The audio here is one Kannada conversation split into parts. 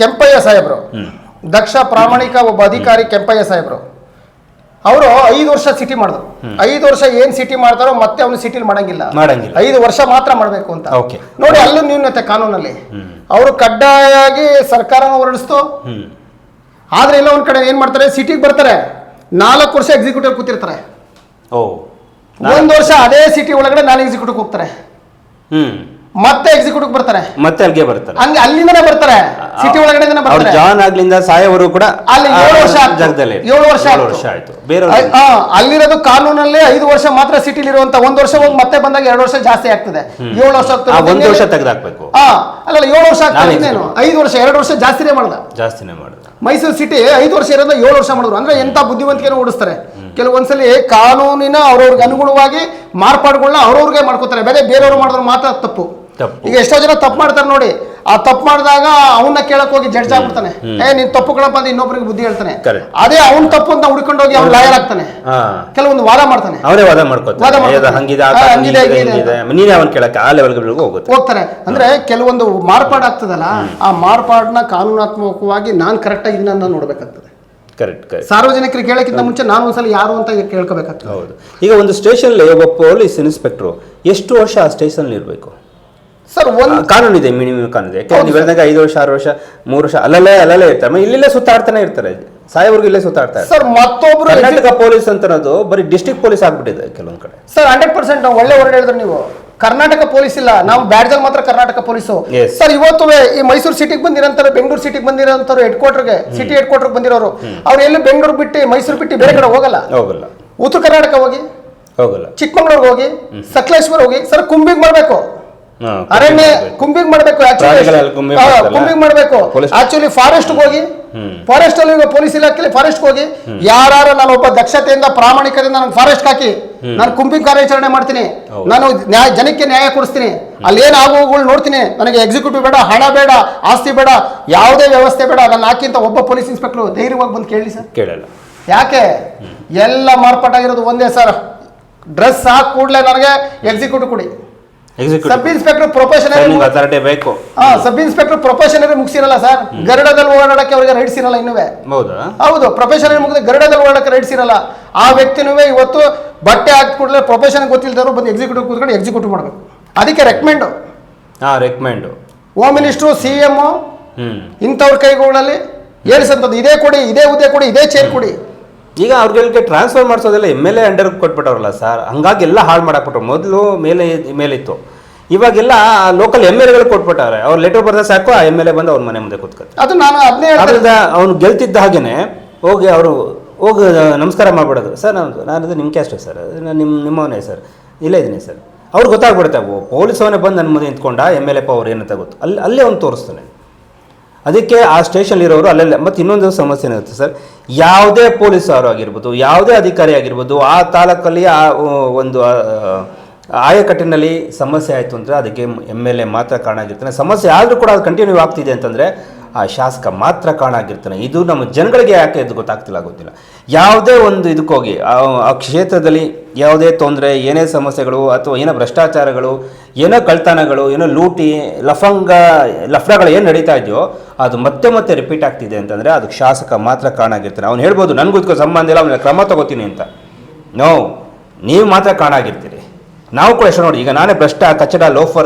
ಕೆಂಪಯ್ಯ ಸಾಹೇಬ್ರು ದಕ್ಷ ಪ್ರಾಮಾಣಿಕ ಒಬ್ಬ ಅಧಿಕಾರಿ ಕೆಂಪಯ್ಯ ಸಾಹೇಬ್ರು ಅವರು 5 ವರ್ಷ ಸಿಟಿ ಮಾಡಿದ್ರು. 5 ವರ್ಷ ಏನ್ ಸಿಟಿ ಮಾಡ್ತಾರೋ ಮತ್ತೆ ಅವನು ಸಿಟಿಲಿ ಮಾಡಂಗಿಲ್ಲ. 5 ವರ್ಷ ಮಾತ್ರ ಮಾಡಬೇಕು ಅಂತ ನೋಡಿ. ಅಲ್ಲೂ ನ್ಯೂನತೆ ಕಾನೂನಲ್ಲಿ ಅವರು ಕಡ್ಡಾಯವಾಗಿ ಸರ್ಕಾರನ ಹೊರಡಿಸ್ತು. ಆದ್ರೆ ಎಲ್ಲ ಒಂದ್ ಕಡೆ ಏನ್ ಮಾಡ್ತಾರೆ, ಸಿಟಿಗೆ ಬರ್ತಾರೆ 4 ವರ್ಷ ಎಕ್ಸಿಕ್ಯೂಟಿವ್ ಕೂತಿರ್ತಾರೆ. 1 ವರ್ಷ ಅದೇ ಸಿಟಿ ಒಳಗಡೆ 4 ಎಕ್ಸಿಕ್ಯೂಟಿವ್ ಹೋಗ್ತಾರೆ, ಮತ್ತೆ ಎಕ್ಸಿಕ್ಯೂಟಿವ್ ಬರ್ತಾರೆ, ಮತ್ತೆ ಅಲ್ಲಿಗೆ ಬರ್ತಾರೆ. ಹಂಗೆ ಅಲ್ಲಿಂದನೇ ಬರ್ತಾರೆ, ಸಿಟಿ ಒಳಗಡೆ ಬರ್ತಾರೆ. ಜಾನ್ ಆಗ್ಲಿಂದ ಸಾಯೋವರು ಕೂಡ ಅಲ್ಲಿ 7 ವರ್ಷ ಜಾಗದಲ್ಲಿ 7 ವರ್ಷ ಆಯ್ತು. ಬೇರೆ ಅಲ್ಲಿರೋದು ಕಾನೂನಲ್ಲಿ 5 ವರ್ಷ ಮಾತ್ರ ಸಿಟಿಲಿ ಇರುವಂತ 1 ವರ್ಷ ಹೋಗಿ ಮತ್ತೆ ಬಂದಾಗ 2 ವರ್ಷ ಜಾಸ್ತಿ ಆಗ್ತದೆ. 7 ವರ್ಷ ಆಗ್ತದೆ, 1 ವರ್ಷ ತೆಗೆದಾಕ್ಬೇಕು. ಅಲ್ಲ 7 ವರ್ಷ ಆಗ್ತದೆ, 5 ವರ್ಷ 2 ವರ್ಷ ಜಾಸ್ತಿನೇ ಮಾಡಿದ ಮೈಸೂರು ಸಿಟಿ 5 ವರ್ಷ ಇರೋದ 7 ವರ್ಷ ಮಾಡಿದ್ರು. ಅಂದ್ರೆ ಎಂತ ಬುದ್ಧಿವಂತಿಕೆನ ಓಡಿಸ್ತಾರೆ. ಕೆಲವೊಂದ್ಸಲಿ ಕಾನೂನಿನ ಅವ್ರವ್ರಿಗೆ ಅನುಗುಣವಾಗಿ ಮಾರ್ಪಾಡುಗಳನ್ನ ಅವ್ರವ್ರಿಗೆ ಮಾಡ್ಕೋತಾರೆ, ಬೇರೆಯವ್ರು ಮಾಡಿದ್ರು ಮಾತ್ರ ತಪ್ಪು. ಈಗ ಎಷ್ಟೋ ಜನ ತಪ್ಪು ಮಾಡ್ತಾರೆ ನೋಡಿ, ಆ ತಪ್ಪು ಮಾಡಿದಾಗ ಅವನ್ನ ಕೇಳಕ್ ಹೋಗಿ ಜಡ್ಜ್ ಆಗ್ಬಿಡ್ತಾನೆ. ನೀನ್ ತಪ್ಪು ಕಣಪ್ಪ ಅಂತ ಇನ್ನೊಬ್ರಿಗೆ ಬುದ್ಧಿ ಹೇಳ್ತಾನೆ. ಅದೇ ಅವ್ನ್ ತಪ್ಪು ಅಂತ ಹುಡ್ಕೊಂಡು ಹೋಗಿ ಅವ್ನು ಲಾಯರ್ ಆಗ್ತಾನೆ, ಕೆಲವೊಂದು ವಾದ ಮಾಡ್ತಾನೆ, ಹೋಗ್ತಾರೆ. ಅಂದ್ರೆ ಕೆಲವೊಂದು ಮಾರ್ಪಾಡಾಗ್ತದಲ್ಲ, ಆ ಮಾರ್ಪಾಡನ್ನ ಕಾನೂನಾತ್ಮಕವಾಗಿ ನಾನ್ ಕರೆಕ್ಟ್ ಆಗಿ ಇದನ್ನ ನೋಡ್ಬೇಕಾಗ್ತದೆ. ಸಾರ್ವಜನಿಕರಿಗೆ ಹೇಳಕ್ಕಿಂತ ಮುಂಚೆ ನಾನು ಒಂದ್ಸಲ ಯಾರು ಅಂತ ಕೇಳ್ಕೋಬೇಕಾಗ್ತದೆ. ಹೌದು. ಈಗ ಒಂದು ಸ್ಟೇಷನ್ ಒಬ್ಬ ಪೊಲೀಸ್ ಇನ್ಸ್ಪೆಕ್ಟರ್ ಎಷ್ಟು ವರ್ಷ ಆ ಸ್ಟೇಷನ್ ಇರಬೇಕು ಸರ್? ಕಾನೂನು ಇದೆ, ಮಿನಿಮಮ್ ಕಾನೂನು ಇದೆ. ಯಾಕಂದ್ರೆ ನೀವು ಹೇಳಿದಾಗ 5 ವರ್ಷ 6 ವರ್ಷ 3 ವರ್ಷ ಅಲ್ಲೇ ಇರ್ತಾರೆ, ಇಲ್ಲೇ ಸುತ್ತಾಡ್ತಾನೆ ಇರ್ತಾರೆ. ಸಾಯೋವರೆಗೂ ಇಲ್ಲೇ ಸುತ್ತಾಡ್ತಾರೆ ಸರ್. ಮತ್ತೊಬ್ರು ಕರ್ನಾಟಕ ಪೊಲೀಸ್ ಅಂತ ಬರೀ ಡಿಸ್ಟ್ರಿಕ್ಟ್ ಪೊಲೀಸ್ ಆಗ್ಬಿಟ್ಟಿದೆ ಕೆಲವೊಂದ್ ಕಡೆ ಸರ್. 100% ಒಳ್ಳೆ ಹೊರಡೆ ಹೇಳಿದ್ರೆ ನೀವು ಕರ್ನಾಟಕ ಪೊಲೀಸ್ ಇಲ್ಲ, ನಾವು ಬ್ಯಾಡ್ಜಲ್ ಮಾತ್ರ ಕರ್ನಾಟಕ ಪೊಲೀಸು ಸರ್. ಇವತ್ತು ಈ ಮೈಸೂರು ಸಿಟಿಗೆ ಬಂದಿರೋಂಥವ್ರು, ಬೆಂಗಳೂರು ಸಿಟಿಗೆ ಬಂದಿರೋಂಥವ್ರು, ಸಿಟಿ ಹೆಡ್ ಕ್ವಾರ್ಟರ್ಗೆ ಬಂದಿರೋರು, ಅವ್ರು ಎಲ್ಲಿ ಬೆಂಗಳೂರು ಬಿಟ್ಟು ಮೈಸೂರು ಬಿಟ್ಟು ಬೇರೆ ಕಡೆ ಹೋಗಲ್ಲ. ಉತ್ತರ ಕರ್ನಾಟಕ ಹೋಗಿ ಹೋಗಲ್ಲ, ಚಿಕ್ಕಮಗಳೂರಿಗೆ ಹೋಗಿ, ಸಕಲೇಶ್ವರ ಹೋಗಿ ಸರ್, ಕುಂಬಿಗೆ ಮಾಡ್ಬೇಕು, ಅರಣ್ಯ ಕುಂಬಿಗೆ ಮಾಡ್ಬೇಕು, ಕುಂಬಿಗೆ ಮಾಡ್ಬೇಕು. ಆಕ್ಚುಲಿ ಫಾರೆಸ್ಟ್ ಹೋಗಿ, ಫಾರೆಸ್ಟ್ ಅಲ್ಲಿ ಪೊಲೀಸ್ ಇಲಾಖೆಯಲ್ಲಿ ಫಾರೆಸ್ಟ್ ಹೋಗಿ, ಯಾರು ನಾನು ಒಬ್ಬ ದಕ್ಷತೆಯಿಂದ ಪ್ರಾಮಾಣಿಕದಿಂದ ನಾನು ಫಾರೆಸ್ಟ್ ಹಾಕಿ ನಾನು ಕುಂಬಿಗೆ ಕಾರ್ಯಾಚರಣೆ ಮಾಡ್ತೀನಿ, ನಾನು ಜನಕ್ಕೆ ನ್ಯಾಯ ಕೊಡಿಸ್ತೀನಿ, ಅಲ್ಲಿ ಏನ್ ಆಗುಗಳು ನೋಡ್ತೀನಿ, ನನಗೆ ಎಕ್ಸಿಕ್ಯೂಟಿವ್ ಬೇಡ, ಹಣ ಬೇಡ, ಆಸ್ತಿ ಬೇಡ, ಯಾವುದೇ ವ್ಯವಸ್ಥೆ ಬೇಡ, ನಾನು ಹಾಕಿಂತ ಒಬ್ಬ ಪೊಲೀಸ್ ಇನ್ಸ್ಪೆಕ್ಟರ್ ಧೈರ್ಯವಾಗಿ ಬಂದು ಕೇಳಿ ಸರ್. ಕೇಳಲ್ಲ. ಯಾಕೆ? ಎಲ್ಲ ಮಾರ್ಪಾಟಾಗಿರೋದು ಒಂದೇ ಸರ್, ಡ್ರೆಸ್ ಹಾಕಿ ಕೂಡಲೇ ನನಗೆ ಎಕ್ಸಿಕ್ಯೂಟಿವ್ ಕೊಡಿ. ಸಬ್ ಇನ್ಸ್ಪೆಕ್ಟರ್ ಪ್ರೊಫೆಷನರಿ ಬೇಕು. ಸಬ್ ಇನ್ಸ್ಪೆಕ್ಟರ್ ಪ್ರೊಫೆಷನರಿ ಮುಗಿಸಿರಲ್ಲ ಸರ್, ಗರುಡದಲ್ಲಿ ಓಡಾಡಕ್ಕೆ ಅವರಿಗೆ ರೈಟ್ಸ್ ಇರಲ್ಲ ಇನ್ನುವೇ. ಹೌದು, ಪ್ರೊಫೆಷನರಿ ಮುಗಿದ ಗರುಡದಲ್ಲಿ ಓಡಾಡಕ್ಕೆ ರೈಟ್ಸ್ ಇರಲ್ಲ. ಆ ವ್ಯಕ್ತಿನೂ ಇವತ್ತು ಬಟ್ಟೆ ಹಾಕಿ ಕೂಡಲೇ ಪ್ರೊಫೆಷನ್ ಗೊತ್ತಿಲ್ದವರು ಬಂದು ಎಕ್ಸಿಕ್ಯೂಟಿವ್ ಕೂತ್ಕೊಂಡು ಎಕ್ಸಿಕ್ಯೂಟಿವ್ ಮಾಡಬೇಕು. ಅದಕ್ಕೆ ರೆಕಮೆಂಡ್ ಹೋಮ್ ಮಿನಿಸ್ಟ್ರು, CM ಇಂಥವ್ರ ಕೈಗಳಲ್ಲಿ ಏರಿಸಂಥದ್ದು, ಇದೇ ಕೊಡಿ, ಇದೇ ಹುದ್ದೆ ಕೊಡಿ, ಇದೇ ಚೇರ್ ಕೊಡಿ. ಈಗ ಅವ್ರಿಗೆ ಟ್ರಾನ್ಸ್ಫರ್ ಮಾಡಿಸೋದೆಲ್ಲ MLA ಅಂಡರ್ ಕೊಟ್ಬಿಟ್ಟವ್ರಲ್ಲ ಸರ್, ಹಂಗಾಗಿ ಎಲ್ಲ ಹಾಳು ಮಾಡಾಕ್ಬಿಟ್ರು. ಮೊದಲು ಮೇಲಿತ್ತು, ಇವಾಗೆಲ್ಲ ಲೋಕಲ್ MLAಗಳು ಕೊಟ್ಬಿಟ್ಟಾರೆ. ಅವ್ರು ಲೆಟರ್ ಬರ್ದ ಸಾಕು, ಆ MLA ಬಂದು ಅವ್ರ ಮನೆ ಮುಂದೆ ಕೂತ್ಕೊತಾರೆ. ಅದು ನಾನು ಅದರಿಂದ ಅವ್ನು ಗೆಲ್ತಿದ್ದ ಹಾಗೇನೆ ಹೋಗಿ ಹೋಗಿ ನಮಸ್ಕಾರ ಮಾಡ್ಬಿಡೋದು. ಸರ್ ನಾನು ನಿಮ್ಮ ಕ್ಯಾಸ್ಟೇ ಸರ್, ನಾನು ನಿಮ್ಮವನೇ ಸರ್, ಇಲ್ಲೇ ಇದ್ದೀನಿ ಸರ್. ಅವ್ರು ಗೊತ್ತಾಗ್ಬಿಡುತ್ತೆ, ಪೊಲೀಸ್ ಅವನೇ ಬಂದು ನನ್ನ ಮುಂದೆ ನಿಂತ್ಕೊಂಡ, MLA ಅವ್ರು ಏನಂತ ಗೊತ್ತು, ಅಲ್ಲೇ ಅವ್ನು ತೋರಿಸ್ತಾನೆ. ಅದಕ್ಕೆ ಆ ಸ್ಟೇಷನ್ ಇರೋರು ಅಲ್ಲೆಲ್ಲ. ಮತ್ತು ಇನ್ನೊಂದು ಸಮಸ್ಯೆ ಏನಿರುತ್ತೆ ಸರ್, ಯಾವುದೇ ಪೊಲೀಸರು ಆಗಿರ್ಬೋದು, ಯಾವುದೇ ಅಧಿಕಾರಿ ಆಗಿರ್ಬೋದು, ಆ ತಾಲೂಕಲ್ಲಿ ಆ ಒಂದು ಆಯಕಟ್ಟಿನಲ್ಲಿ ಸಮಸ್ಯೆ ಆಯಿತು ಅಂದರೆ ಅದಕ್ಕೆ MLA ಮಾತ್ರ ಕಾರಣ ಆಗಿರ್ತಾನೆ. ಸಮಸ್ಯೆ ಆದರೂ ಕೂಡ ಅದು ಕಂಟಿನ್ಯೂ ಆಗ್ತಿದೆ ಅಂತಂದರೆ ಆ ಶಾಸಕ ಮಾತ್ರ ಕಾರಣ ಆಗಿರ್ತಾನೆ. ಇದು ನಮ್ಮ ಜನಗಳಿಗೆ ಯಾಕೆ ಇದು ಗೊತ್ತಿಲ್ಲ. ಯಾವುದೇ ಒಂದು ಇದಕ್ಕೋಗಿ ಆ ಕ್ಷೇತ್ರದಲ್ಲಿ ಯಾವುದೇ ತೊಂದರೆ, ಏನೇ ಸಮಸ್ಯೆಗಳು ಅಥವಾ ಏನೋ ಭ್ರಷ್ಟಾಚಾರಗಳು, ಏನೋ ಕಳ್ತನಗಳು, ಏನೋ ಲೂಟಿ, ಲಫ್ಡಗಳು ಏನು ನಡೀತಾ ಇದೆಯೋ ಅದು ಮತ್ತೆ ರಿಪೀಟ್ ಆಗ್ತಿದೆ ಅಂತಂದರೆ ಅದಕ್ಕೆ ಶಾಸಕ ಮಾತ್ರ ಕಾರಣ ಆಗಿರ್ತಾನೆ. ಅವ್ನು ಹೇಳ್ಬೋದು ನನಗೂ ಇದಕ್ಕೂ ಸಂಬಂಧ ಇಲ್ಲ, ಅವನ ಕ್ರಮ ತಗೋತೀನಿ ಅಂತ. ನೀವು ಮಾತ್ರ ಕಾರಣ ಆಗಿರ್ತೀರಿ. ನಾವು ಕೂಡ ಎಷ್ಟು ನೋಡಿ, ಈಗ ನಾನೇ ಭ್ರಷ್ಟ, ಕಚ್ಚಡ,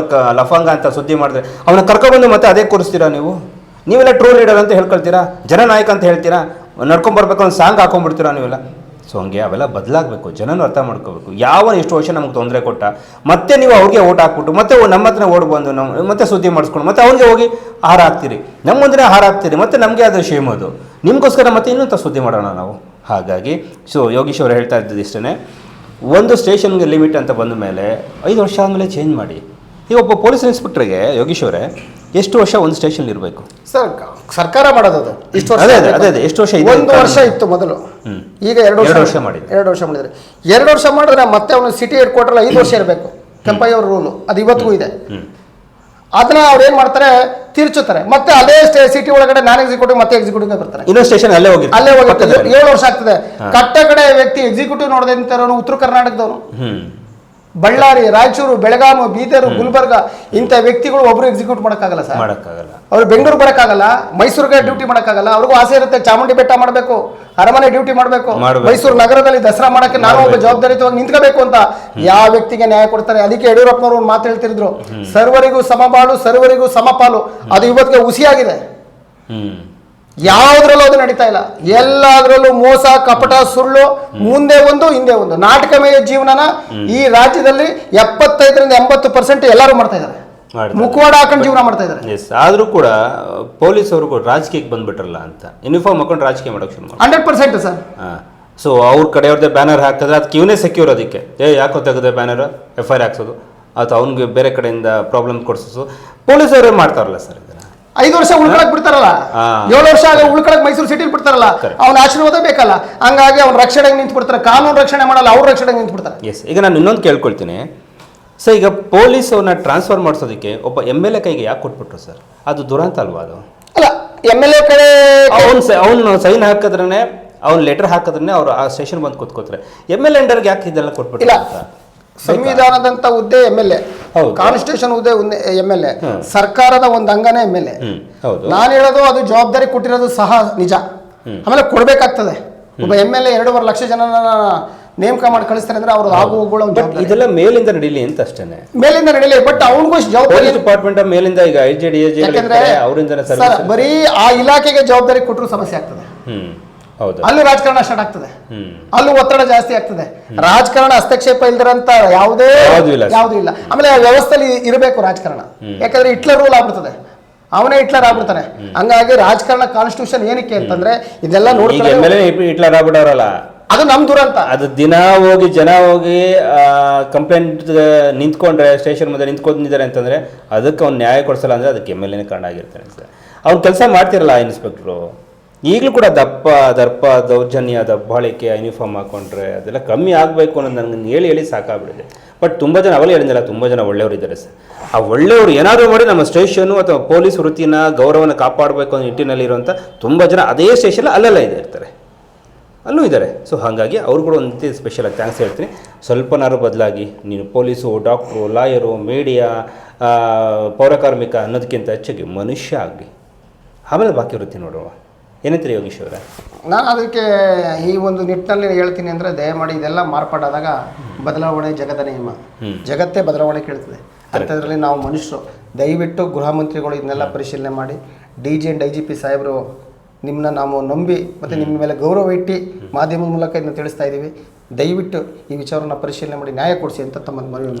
ಲಫಂಗ ಅಂತ ಸುದ್ದಿ ಮಾಡಿದ್ರೆ ಅವನ ಕರ್ಕೊಬಂದು ಮತ್ತೆ ಅದೇ ಕೂರಿಸ್ತೀರಾ ನೀವೆಲ್ಲ ಟ್ರೂ ಲೀಡರ್ ಅಂತ ಹೇಳ್ಕೊಳ್ತೀರಾ, ಜನನಾಯಕ ಅಂತ ಹೇಳ್ತೀರಾ, ನಡ್ಕೊಂಬರ್ಬೇಕು ಒಂದು ಸಾಂಗ್ ಹಾಕೊಂಡ್ಬಿಡ್ತೀರಾ ನೀವೆಲ್ಲ. ಸೊ ಹಂಗೆ ಅವೆಲ್ಲ ಬದಲಾಗಬೇಕು, ಜನನೂ ಅರ್ಥ ಮಾಡ್ಕೋಬೇಕು. ಎಷ್ಟು ವರ್ಷ ನಮ್ಗೆ ತೊಂದರೆ ಕೊಟ್ಟ, ಮತ್ತೆ ನೀವು ಅವ್ರಿಗೆ ಓಟ್ ಹಾಕ್ಬಿಟ್ಟು ಮತ್ತೆ ನಮ್ಮ ಹತ್ರ ಓಡ್ ಬಂದು ನಾವು ಮತ್ತೆ ಸುದ್ದಿ ಮಾಡಿಸ್ಕೊಂಡು ಮತ್ತೆ ಅವ್ರಿಗೆ ಹೋಗಿ ಆಹಾರ ಹಾಕ್ತೀರಿ, ನಮ್ಮ ಮುಂದೆ ಆಹಾರ ಹಾಕ್ತೀರಿ, ಮತ್ತೆ ನಮಗೆ ಅದು ಶೇಮ್. ಅದು ನಿಮಗೋಸ್ಕರ ಮತ್ತೆ ಇನ್ನೂ ಸುದ್ದಿ ಮಾಡೋಣ ನಾವು. ಹಾಗಾಗಿ ಯೋಗೀಶ್ ಅವರು ಹೇಳ್ತಾ ಇದ್ದದ್ದು ಇಷ್ಟೇ, ಒಂದು ಸ್ಟೇಷನ್ಗೆ ಲಿಮಿಟ್ ಅಂತ ಬಂದ ಮೇಲೆ 5 ವರ್ಷ ಆದಮೇಲೆ ಚೇಂಜ್ ಮಾಡಿ. ಈಗ ಒಬ್ಬ ಪೊಲೀಸ್ ಇನ್ಸ್ಪೆಕ್ಟರ್ಗೆ ಯೋಗೀಶ್ ಅವರೇ ಎಷ್ಟು ವರ್ಷ ಒಂದು ಸ್ಟೇಷನ್ ಇರಬೇಕು ಸರ್? ಸರ್ಕಾರ ಮಾಡೋದು ಇಷ್ಟು ವರ್ಷ. ಅದೇ ಎಷ್ಟು ವರ್ಷ? 1 ವರ್ಷ ಇತ್ತು ಮೊದಲು, ಈಗ 2 ವರ್ಷ ಮಾಡಿದ್ದಾರೆ. 2 ವರ್ಷ ಮಾಡಿದ್ರೆ ಮತ್ತೆ ಅವನು ಸಿಟಿ ಹೆಡ್ ಕ್ವಾರ್ಟರ್ 5 ವರ್ಷ ಇರಬೇಕು. ಕೆಂಪಯ್ಯ ಅವ್ರ ರೂಲು ಅದು ಇವತ್ತಿಗೂ ಇದೆ. ಅದನ್ನ ಅವ್ರು ಏನ್ ಮಾಡ್ತಾರೆ, ತೀರ್ಚುತ್ತಾರೆ. ಮತ್ತೆ ಅದೇ ಸಿಟಿ ಒಳಗಡೆ ನಾನ್ ಎಕ್ಸಿಕ್ಯೂಟಿವ್ ಮತ್ತೆ ಎಕ್ಸಿಕ್ಯೂಟಿವ್ ಬರ್ತಾರೆ. ಇನ್ನೊಂದು ಸ್ಟೇಷನ್ ಅಲ್ಲೇ ಹೋಗಿ 7 ವರ್ಷ ಆಗ್ತದೆ. ಕಟ್ಟ ಕಡೆ ವ್ಯಕ್ತಿ ಎಕ್ಸಿಕ್ಯೂಟಿವ್ ನೋಡದೆ ಉತ್ತರ ಕರ್ನಾಟಕದವನು ಬಳ್ಳಾರಿ, ರಾಯಚೂರು, ಬೆಳಗಾವಿ, ಬೀದರ್, ಗುಲ್ಬರ್ಗ ಇಂಥ ವ್ಯಕ್ತಿಗಳು ಒಬ್ರು ಎಕ್ಸಿಕ್ಯೂಟ್ ಮಾಡೋಕ್ಕಾಗಲ್ಲ ಸರ್. ಮಾಡೋಕ್ಕಾಗಲ್ಲ. ಅವ್ರು ಬೆಂಗಳೂರು ಬರೋಕ್ಕಾಗಲ್ಲ, ಮೈಸೂರಿಗೆ ಡ್ಯೂಟಿ ಮಾಡೋಕ್ಕಾಗಲ್ಲ. ಅವ್ರಿಗೂ ಆಸೆ ಇರುತ್ತೆ ಚಾಮುಂಡಿ ಬೆಟ್ಟ ಮಾಡಬೇಕು, ಅರಮನೆ ಡ್ಯೂಟಿ ಮಾಡಬೇಕು, ಮೈಸೂರು ನಗರದಲ್ಲಿ ದಸರಾ ಮಾಡಕ್ಕೆ ನಾನು ಒಬ್ಬ ಜವಾಬ್ದಾರಿಯುತವಾಗಿ ನಿಂತ್ಕೋಬೇಕು ಅಂತ ಯಾವ ವ್ಯಕ್ತಿಗೆ ನ್ಯಾಯ ಕೊಡ್ತಾರೆ? ಅದಕ್ಕೆ ಯಡಿಯೂರಪ್ಪನವರು ಒಂದು ಮಾತು ಹೇಳ್ತಿದ್ರು, ಸರ್ವರಿಗೂ ಸಮಬಾಳು, ಸರ್ವರಿಗೂ ಸಮಪಾಲು. ಅದು ಇವತ್ತಿಗೆ ಹುಸಿಯಾಗಿದೆ. ಯಾವುದ್ರಲ್ಲೂ ಅದು ನಡೀತಾ ಇಲ್ಲ. ಎಲ್ಲದರಲ್ಲೂ ಮೋಸ, ಕಪಟ, ಸುಳ್ಳು, ಮುಂದೆ ಒಂದು ಹಿಂದೆ ಒಂದು ನಾಟಕಮಯ ಜೀವನನ ಈ ರಾಜ್ಯದಲ್ಲಿ 75-80% ಎಲ್ಲರೂ ಮಾಡ್ತಾ ಇದ್ದಾರೆ. ಮುಖವಾಡ ಹಾಕೊಂಡು ಜೀವನ ಮಾಡ್ತಾ ಇದ್ದಾರೆ. ಆದ್ರೂ ಕೂಡ ಪೊಲೀಸ್ ಅವರು ರಾಜಕೀಯಕ್ಕೆ ಬಂದ್ಬಿಟ್ರಲ್ಲ ಅಂತ ಯೂನಿಫಾರ್ಮ್ ಹಾಕೊಂಡು ರಾಜಕೀಯ ಮಾಡೋಕೆ ಶುರು ಮಾಡಿ 100% ಸರ್. ಸೊ ಅವ್ರ ಕಡೆಯವ್ರದ್ದೇ ಬ್ಯಾನರ್ ಹಾಕಿದ್ರೆ ಅದಕ್ಕೆ ಇವನೇ ಸೆಕ್ಯೂರ್. ಅದಕ್ಕೆ ಯಾಕೋ ತೆಗೆದೆ ಬ್ಯಾನರ್, FIR ಹಾಕ್ಸೋದು ಅಥವಾ ಅವ್ನಿಗೆ ಬೇರೆ ಕಡೆಯಿಂದ ಪ್ರಾಬ್ಲಮ್ ಕೊಡಿಸೋದು ಪೊಲೀಸರು ಮಾಡ್ತಾರಲ್ಲ ಸರ್. 5 ವರ್ಷ ಉಳ್ಕೊಳಕ್ ಬಿಡ್ತಾರಲ್ಲ, 7 ವರ್ಷ ಆಗ ಉಳ್ಕೊಳಕ್ ಮೈಸೂರು ಸಿಟಿಲಿ ಬಿಡ್ತಾರಲ್ಲ, ಅವ್ನ ಆಶೀರ್ವಾದ ಬೇಕಲ್ಲ. ಹಂಗಾಗಿ ಅವ್ನ ರಕ್ಷಣೆಗೆ ನಿಂತು ಬಿಡ್ತಾರೆ, ಕಾನೂನು ರಕ್ಷಣೆ ಮಾಡಲ್ಲ, ಅವ್ರ ರಕ್ಷಣೆಗೆ ನಿಂತು ಬಿಡ್ತಾರೆ. ಎಸ್, ಈಗ ನಾನು ಇನ್ನೊಂದು ಕೇಳ್ಕೊಳ್ತೀನಿ ಸರ್. ಈಗ ಪೊಲೀಸ್ ಅವ್ರನ್ನ ಟ್ರಾನ್ಸ್ಫರ್ ಮಾಡಿಸೋದಕ್ಕೆ ಒಬ್ಬ MLA ಕೈಗೆ ಯಾಕೆ ಕೊಟ್ಬಿಟ್ರು ಸರ್? ಅದು ದುರಂತ ಅಲ್ವಾ? ಅದು ಅಲ್ಲ, MLA ಕಡೆ ಅವ್ನು ಸೈನ್ ಹಾಕಿದ್ರೆ, ಅವ್ನು ಲೆಟರ್ ಹಾಕಿದ್ರೆ ಅವ್ರು ಆ ಸ್ಟೇಷನ್ ಬಂದು ಕೂತ್ಕೋತಾರೆ. MLA ಅಂಡರ್ಗೆ ಯಾಕೆ ಇದೆಲ್ಲ ಕೊಟ್ಬಿಟ್ಟಿಲ್ಲ? ಸಂವಿಧಾನದಂತ ಹುದ್ದೆ MLA, ಕಾನ್ಸ್ಟಿಟ್ಯೂಷನ್ ಹುದ್ದೆ MLA, ಸರ್ಕಾರದ ಒಂದು ಅಂಗನೇ MLA. ನಾನು ಹೇಳೋದು ಅದು ಜವಾಬ್ದಾರಿ ಕೊಟ್ಟಿರೋದು ಸಹ ನಿಜ. ಆಮೇಲೆ ಕೊಡ್ಬೇಕಾಗ್ತದೆ. ಒಬ್ಬ MLA 2.5 ಲಕ್ಷ ಜನನ ನೇಮಕ ಮಾಡಿ ಕಳಿಸ್ತಾರೆ ಅಂದ್ರೆ ಅವ್ರ ಆಗುಗಳು ಇದೆಲ್ಲ ಮೇಲಿಂದ ನಡೀಲಿ ಅಂತ ಅಷ್ಟೇನೆ. ಮೇಲಿಂದ ನಡೀಲಿ, ಬಟ್ ಅವನಿಗೂ ಜವಾಬ್ದಾರಿ ಡಿಪಾರ್ಟ್ಮೆಂಟ್ ಮೇಲಿಂದ ಈಗ ಅವರಿಂದ ಬರೀ ಆ ಇಲಾಖೆಗೆ ಜವಾಬ್ದಾರಿ ಕೊಟ್ಟರು ಸಮಸ್ಯೆ ಆಗ್ತದೆ. ಅಲ್ಲೂ ರಾಜಕಾರಣ ಸ್ಟಾರ್ಟ್ ಆಗ್ತದೆ, ಅಲ್ಲೂ ಒತ್ತಡ ಜಾಸ್ತಿ ಆಗ್ತದೆ. ರಾಜಕಾರಣ ಹಸ್ತಕ್ಷೇಪ ಇಲ್ದಿರಂತ ಯಾವುದೇ ಯಾವ್ದು ಇಲ್ಲ. ಆಮೇಲೆ ವ್ಯವಸ್ಥೆಯಲ್ಲಿ ಇರಬೇಕು ರಾಜಕಾರಣ, ಯಾಕಂದ್ರೆ ಹಿಟ್ಲರ್ ರೂಲ್ ಆಗ್ಬಿಡ್ತದೆ, ಅವನೇ ಹಿಟ್ಲರ್ ಆಗ್ಬಿಡ್ತಾನೆ. ಹಂಗಾಗಿ ರಾಜಕಾರಣ ಕಾನ್ಸ್ಟಿಟ್ಯೂಷನ್ ಏನಕ್ಕೆ ಅಂತಂದ್ರೆ ಇದೆಲ್ಲ ನೋಡಿ ಹಿಟ್ಲರ್ ಆಗ್ಬಿಟ್ಟವ್ರಲ್ಲ, ಅದು ನಮ್ ದುರಂತ. ಅದು ದಿನ ಹೋಗಿ ಜನ ಹೋಗಿ ಕಂಪ್ಲೇಂಟ್ ನಿಂತ್ಕೊಂಡ್ರೆ ಸ್ಟೇಷನ್ ಮುಂದೆ ನಿಂತ್ಕೊಂಡಿದ್ದಾರೆ ಅಂತಂದ್ರೆ ಅದಕ್ಕೆ ಅವ್ನು ನ್ಯಾಯ ಕೊಡ್ಸಲ್ಲ ಅಂದ್ರೆ ಅದಕ್ಕೆ MLA ಕಾರಣ ಆಗಿರ್ತಾನೆ ಸರ್. ಅವ್ನು ಕೆಲಸ ಮಾಡ್ತಿರಲ್ಲ ಇನ್ಸ್ಪೆಕ್ಟ್ರು. ಈಗಲೂ ಕೂಡ ದರ್ಪ ದೌರ್ಜನ್ಯ, ದಬ್ಬಾಳಿಕೆ, ಯೂನಿಫಾರ್ಮ್ ಹಾಕೊಂಡ್ರೆ ಅದೆಲ್ಲ ಕಮ್ಮಿ ಆಗಬೇಕು ಅನ್ನೋದು ನನಗೆ ಹೇಳಿ ಸಾಕಾಗ್ಬಿಟ್ಟಿದೆ. ಬಟ್ ತುಂಬ ಜನ ಅವಲೇ ಹೇಳಿದ್ನಲ್ಲ, ತುಂಬ ಜನ ಒಳ್ಳೆಯವರು ಇದ್ದಾರೆ ಸರ್. ಆ ಒಳ್ಳೆಯವರು ಏನಾದರೂ ಮಾಡಿ ನಮ್ಮ ಸ್ಟೇಷನ್ನು ಅಥವಾ ಪೊಲೀಸ್ ವೃತ್ತಿನ ಗೌರವನ ಕಾಪಾಡಬೇಕು ಅನ್ನೋ ನಿಟ್ಟಿನಲ್ಲಿ ಇರುವಂಥ ತುಂಬ ಜನ ಅದೇ ಸ್ಟೇಷನ್ ಅಲ್ಲೆಲ್ಲ ಇರ್ತಾರೆ, ಅಲ್ಲೂ ಇದ್ದಾರೆ. ಸೊ ಹಾಗಾಗಿ ಅವ್ರು ಕೂಡ ಒಂದು ರೀತಿ ಸ್ಪೆಷಲಾಗಿ ಥ್ಯಾಂಕ್ಸ್ ಹೇಳ್ತೀನಿ. ಸ್ವಲ್ಪನಾರು ಬದಲಾಗಿ ನೀನು ಪೊಲೀಸು, ಡಾಕ್ಟ್ರು, ಲಾಯರು, ಮೀಡಿಯಾ, ಪೌರಕಾರ್ಮಿಕ ಅನ್ನೋದಕ್ಕಿಂತ ಹೆಚ್ಚಾಗಿ ಮನುಷ್ಯ ಆಗಲಿ, ಆಮೇಲೆ ಬಾಕಿ ವೃತ್ತಿ ನೋಡುವ. ಏನಂತೀರಿ ಯೋಗೀಶ್ ಅವರೇ? ನಾನು ಅದಕ್ಕೆ ಈ ಒಂದು ನಿಟ್ಟಿನಲ್ಲಿ ಹೇಳ್ತೀನಿ ಅಂದರೆ, ದಯಮಾಡಿ ಇದೆಲ್ಲ ಮಾರ್ಪಾಡಾದಾಗ ಬದಲಾವಣೆ ಜಗದ ನಿಯಮ, ಜಗತ್ತೇ ಬದಲಾವಣೆ ಕೇಳ್ತದೆ. ಅಂಥದ್ರಲ್ಲಿ ನಾವು ಮನುಷ್ಯರು. ದಯವಿಟ್ಟು ಗೃಹ ಮಂತ್ರಿಗಳು ಇದನ್ನೆಲ್ಲ ಪರಿಶೀಲನೆ ಮಾಡಿ, DG and IGP ಸಾಹೇಬರು ನಿಮ್ಮನ್ನ ನಾವು ನಂಬಿ ಮತ್ತು ನಿಮ್ಮ ಮೇಲೆ ಗೌರವ ಇಟ್ಟು ಮಾಧ್ಯಮದ ಮೂಲಕ ಇದನ್ನು ತಿಳಿಸ್ತಾ ಇದ್ದೀವಿ. ದಯವಿಟ್ಟು ಈ ವಿಚಾರವನ್ನು ಪರಿಶೀಲನೆ ಮಾಡಿ ನ್ಯಾಯ ಕೊಡಿಸಿ ಅಂತ ತಮ್ಮ ಮನವಿ.